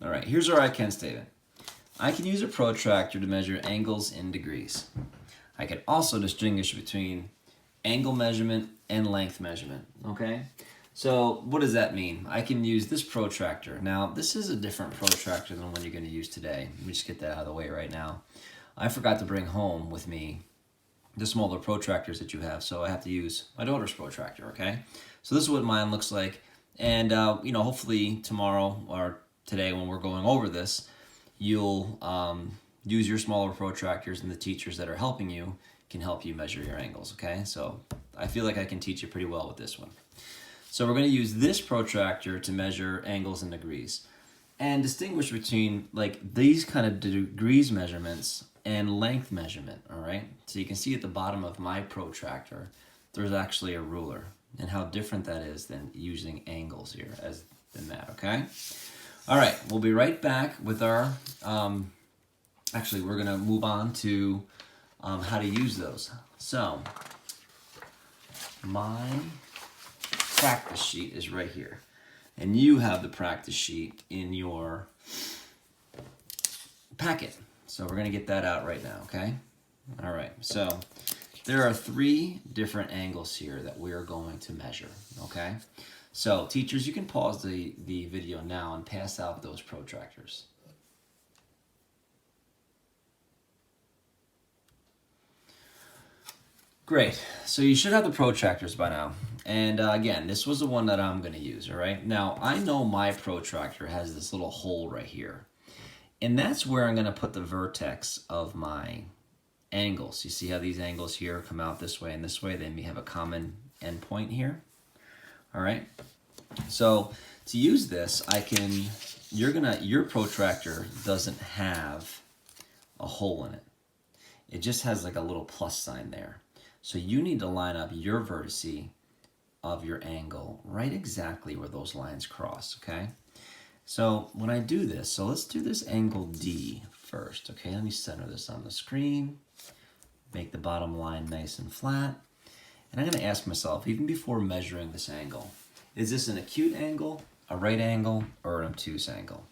All right, here's our I can statement. I can use a protractor to measure angles in degrees. I can also distinguish between angle measurement and length measurement, okay? So what does that mean? I can use this protractor. Now, this is a different protractor than the one you're going to use today. Let me just get that out of the way right now. I forgot to bring home with me the smaller protractors that you have, so I have to use my daughter's protractor, okay? So this is what mine looks like, and you know, hopefully tomorrow or today when we're going over this, you'll use your smaller protractors, and the teachers that are helping you can help you measure your angles, okay? So I feel like I can teach you pretty well with this one. So we're going to use this protractor to measure angles in degrees and distinguish between like these kind of degrees measurements and length measurement, all right? So you can see at the bottom of my protractor, there's actually a ruler, and how different that is than using angles here than that, okay? All right, we'll be right back with our, actually we're gonna move on to how to use those. So, my practice sheet is right here, and you have the practice sheet in your packet. So we're gonna get that out right now, okay? All right, so there are 3 different angles here that we're going to measure, okay? So teachers, you can pause the video now and pass out those protractors. Great, so you should have the protractors by now. And again, this was the one that I'm gonna use, all right? Now, I know my protractor has this little hole right here, and that's where I'm gonna put the vertex of my angles. You see how these angles here come out this way and this way? They may have a common endpoint here, all right? So to use this, your protractor doesn't have a hole in it. It just has like a little plus sign there. So you need to line up your vertice of your angle right exactly where those lines cross, okay? So when I do this, so let's do this angle D first, okay? Let me center this on the screen, make the bottom line nice and flat, and I'm gonna ask myself, even before measuring this angle, is this an acute angle, a right angle, or an obtuse angle?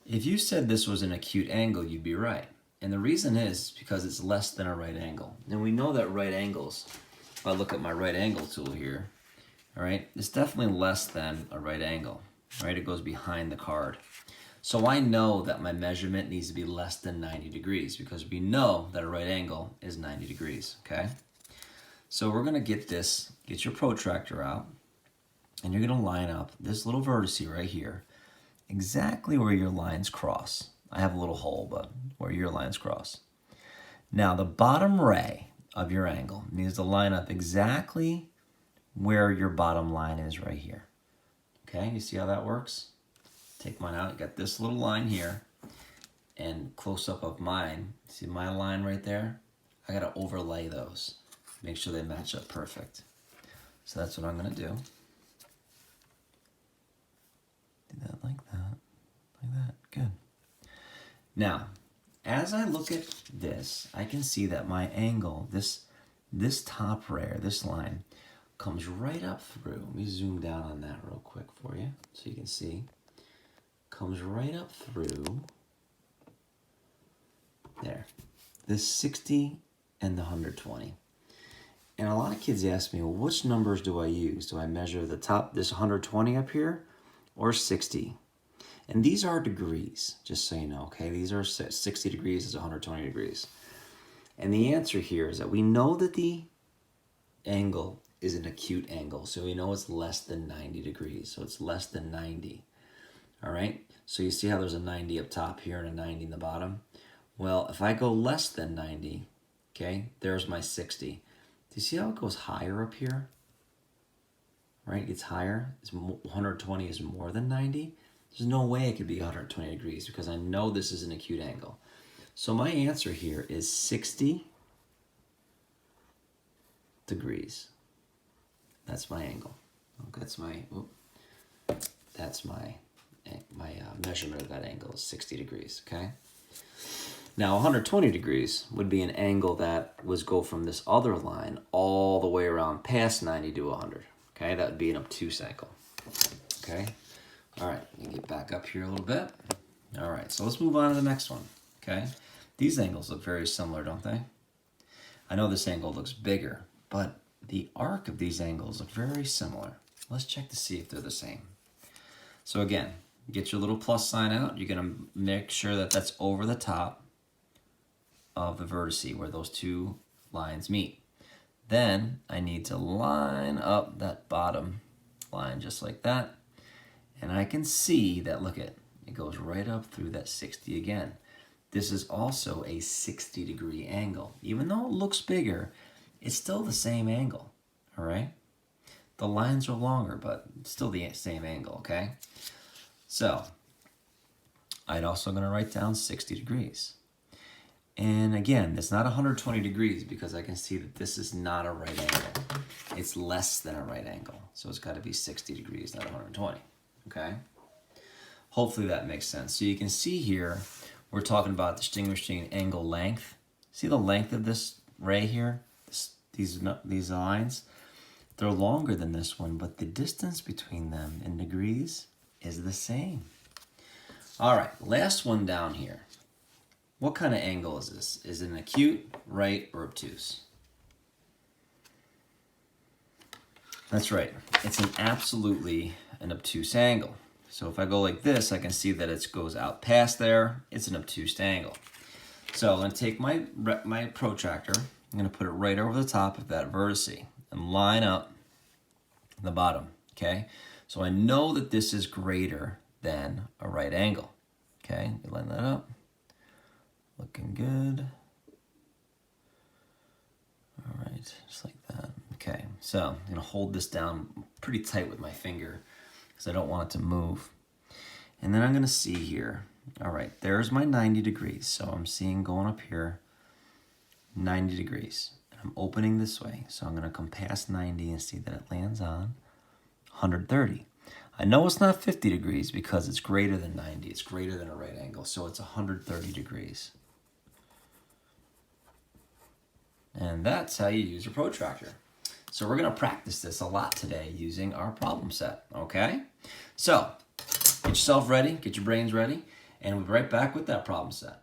If you said this was an acute angle, you'd be right. And the reason is because it's less than a right angle. And we know that right angles, if I look at my right angle tool here, all right, it's definitely less than a right angle, right? It goes behind the card. So I know that my measurement needs to be less than 90 degrees because we know that a right angle is 90 degrees, okay? So we're gonna get your protractor out, and you're gonna line up this little vertice right here, exactly where your lines cross. I have a little hole, but where your lines cross. Now the bottom ray of your angle needs to line up exactly where your bottom line is right here. Okay, you see how that works? Take mine out, you got this little line here, and close up of mine, see my line right there? I gotta overlay those, make sure they match up perfect. So that's what I'm gonna do. Do that like that, good. Now, as I look at this, I can see that my angle, this top ray, this line, comes right up through. Let me zoom down on that real quick for you so you can see. Comes right up through there. This 60 and the 120. And a lot of kids ask me, well, which numbers do I use? Do I measure the top, this 120 up here, or 60? And these are degrees, just so you know, okay? These are 60 degrees is 120 degrees. And the answer here is that we know that the angle is an acute angle, so we know it's less than 90 degrees, so it's less than 90, all right? So you see how there's a 90 up top here and a 90 in the bottom? Well, if I go less than 90, okay, there's my 60. Do you see how it goes higher up here? Right, it gets higher. 120 is more than 90. There's no way it could be 120 degrees because I know this is an acute angle. So my answer here is 60 degrees. That's my angle. That's my measurement of that angle is 60 degrees, okay? Now 120 degrees would be an angle that would go from this other line all the way around past 90 to 100, okay? That would be an obtuse angle. okay? All right, let me get back up here a little bit. All right, so let's move on to the next one, okay? These angles look very similar, don't they? I know this angle looks bigger, but the arc of these angles look very similar. Let's check to see if they're the same. So again, get your little plus sign out. You're gonna make sure that that's over the top of the vertice where those two lines meet. Then I need to line up that bottom line just like that. And I can see that, look at, it goes right up through that 60 again. This is also a 60-degree angle. Even though it looks bigger, it's still the same angle, all right? The lines are longer, but still the same angle, okay? So, I'm also gonna write down 60 degrees. And again, it's not 120 degrees because I can see that this is not a right angle. It's less than a right angle. So it's gotta be 60 degrees, not 120, okay? Hopefully that makes sense. So you can see here, we're talking about distinguishing angle length. See the length of this ray here? These lines? They're longer than this one, but the distance between them in degrees is the same. All right, last one down here. What kind of angle is this? Is it an acute, right, or obtuse? That's right. It's absolutely an obtuse angle. So if I go like this, I can see that it goes out past there. It's an obtuse angle. So I'm going to take my protractor. I'm going to put it right over the top of that vertice and line up the bottom, okay? So I know that this is greater than a right angle, okay? You line that up. Looking good. All right, just like that. Okay, so I'm going to hold this down pretty tight with my finger because I don't want it to move. And then I'm going to see here. All right, there's my 90 degrees. So I'm seeing going up here 90 degrees. And I'm opening this way. So I'm going to come past 90 and see that it lands on 130. I know it's not 50 degrees because it's greater than 90. It's greater than a right angle. So it's 130 degrees. And that's how you use your protractor. So we're going to practice this a lot today using our problem set, okay? So get yourself ready, get your brains ready, and we'll be right back with that problem set.